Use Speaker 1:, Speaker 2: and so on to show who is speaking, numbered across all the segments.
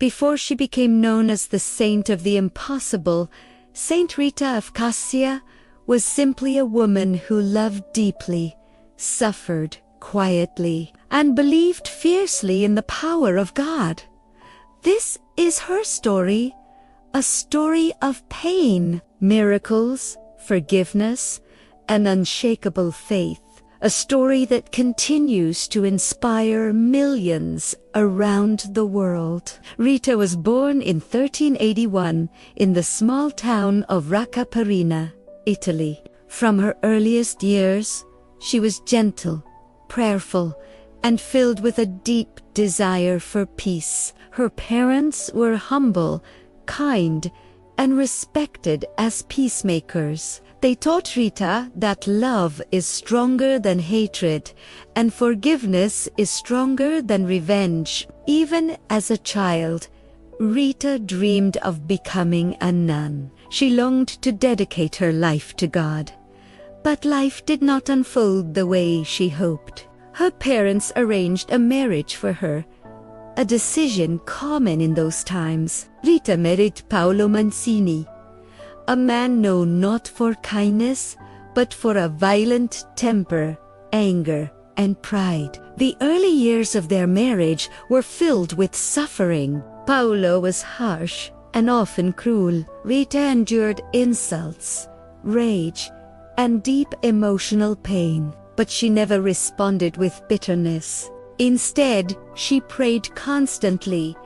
Speaker 1: Before she became known as the Saint of the Impossible, Saint Rita of Cascia was simply a woman who loved deeply, suffered quietly, and believed fiercely in the power of God. This is her story, a story of pain, miracles, forgiveness, and unshakable faith. A story that continues to inspire millions around the world. Rita was born in 1381 in the small town of Raccaperina, Italy. From her earliest years, she was gentle, prayerful, and filled with a deep desire for peace. Her parents were humble, kind, and respected as peacemakers. They taught Rita that love is stronger than hatred, and forgiveness is stronger than revenge. Even as a child, Rita dreamed of becoming a nun. She longed to dedicate her life to God. But life did not unfold the way she hoped. Her parents arranged a marriage for her, a decision common in those times. Rita married Paolo Mancini, a man known not for kindness, but for a violent temper, anger, and pride. The early years of their marriage were filled with suffering. Paolo was harsh and often cruel. Rita endured insults, rage, and deep emotional pain, but she never responded with bitterness. Instead, she prayed constantly,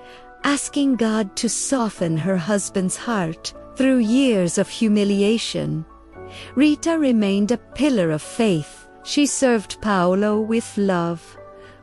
Speaker 1: asking God to soften her husband's heart. Through years of humiliation, Rita remained a pillar of faith. She served Paolo with love,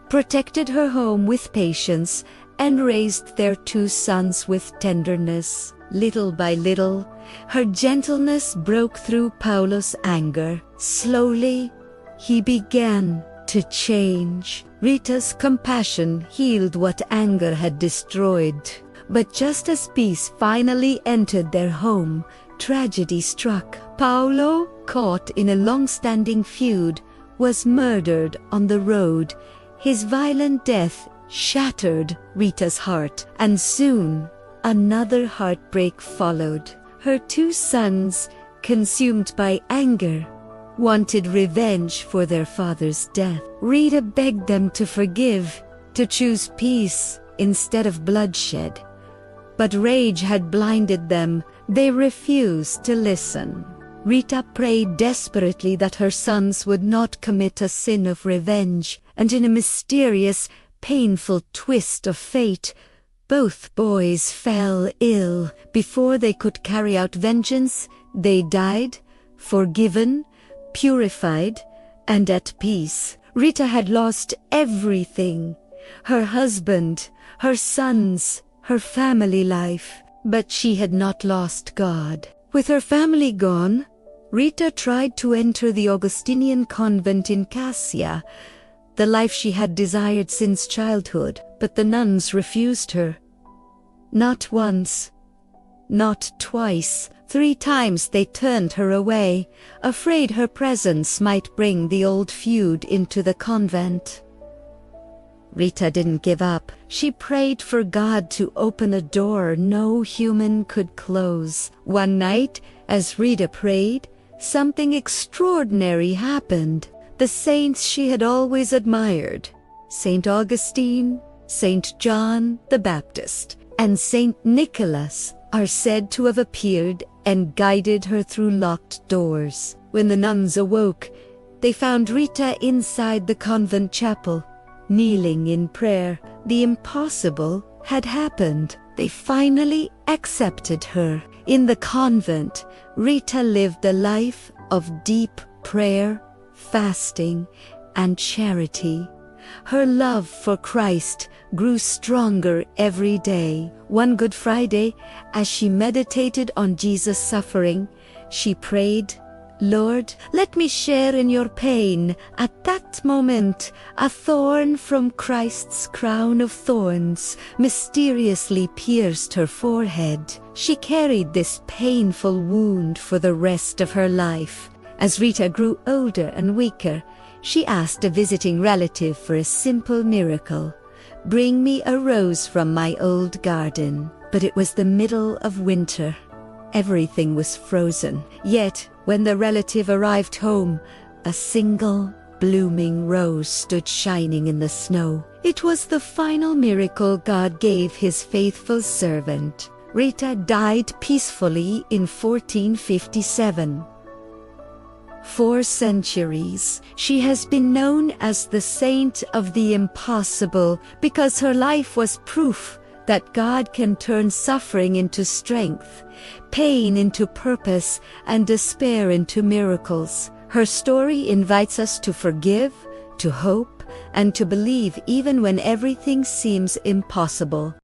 Speaker 1: protected her home with patience, and raised their two sons with tenderness. Little by little, her gentleness broke through Paolo's anger. Slowly, he began to change. Rita's compassion healed what anger had destroyed. But just as peace finally entered their home, tragedy struck. Paolo, caught in a long-standing feud, was murdered on the road. His violent death shattered Rita's heart, and soon another heartbreak followed. Her two sons, consumed by anger, wanted revenge for their father's death. Rita begged them to forgive, to choose peace instead of bloodshed. But rage had blinded them. They refused to listen. Rita prayed desperately that her sons would not commit a sin of revenge, and in a mysterious, painful twist of fate, both boys fell ill. Before they could carry out vengeance, they died, forgiven, purified, and at peace. Rita had lost everything: her husband, her sons, her family life. But she had not lost God. With her family gone, Rita tried to enter the Augustinian convent in Cascia, the life she had desired since childhood. But the nuns refused her. Not once, not twice, 3 times they turned her away, afraid her presence might bring the old feud into the convent. Rita didn't give up. She prayed for God to open a door no human could close. One night, as Rita prayed, something extraordinary happened. The saints she had always admired, Saint Augustine, Saint John the Baptist, and Saint Nicholas, are said to have appeared and guided her through locked doors. When the nuns awoke, they found Rita inside the convent chapel, kneeling in prayer. The impossible had happened. They finally accepted her. In the convent, Rita lived a life of deep prayer, fasting, and charity. Her love for Christ grew stronger every day. One Good Friday, as she meditated on Jesus' suffering, she prayed, "Lord, let me share in your pain." At that moment, a thorn from Christ's crown of thorns mysteriously pierced her forehead. She carried this painful wound for the rest of her life. As Rita grew older and weaker, she asked a visiting relative for a simple miracle. Bring me a rose from my old garden. But it was the middle of winter. Everything was frozen. Yet, when the relative arrived home, a single blooming rose stood shining in the snow. It was the final miracle God gave his faithful servant. Rita died peacefully in 1457. For centuries, she has been known as the saint of the impossible because her life was proof that God can turn suffering into strength, pain into purpose, and despair into miracles. Her story invites us to forgive, to hope, and to believe even when everything seems impossible.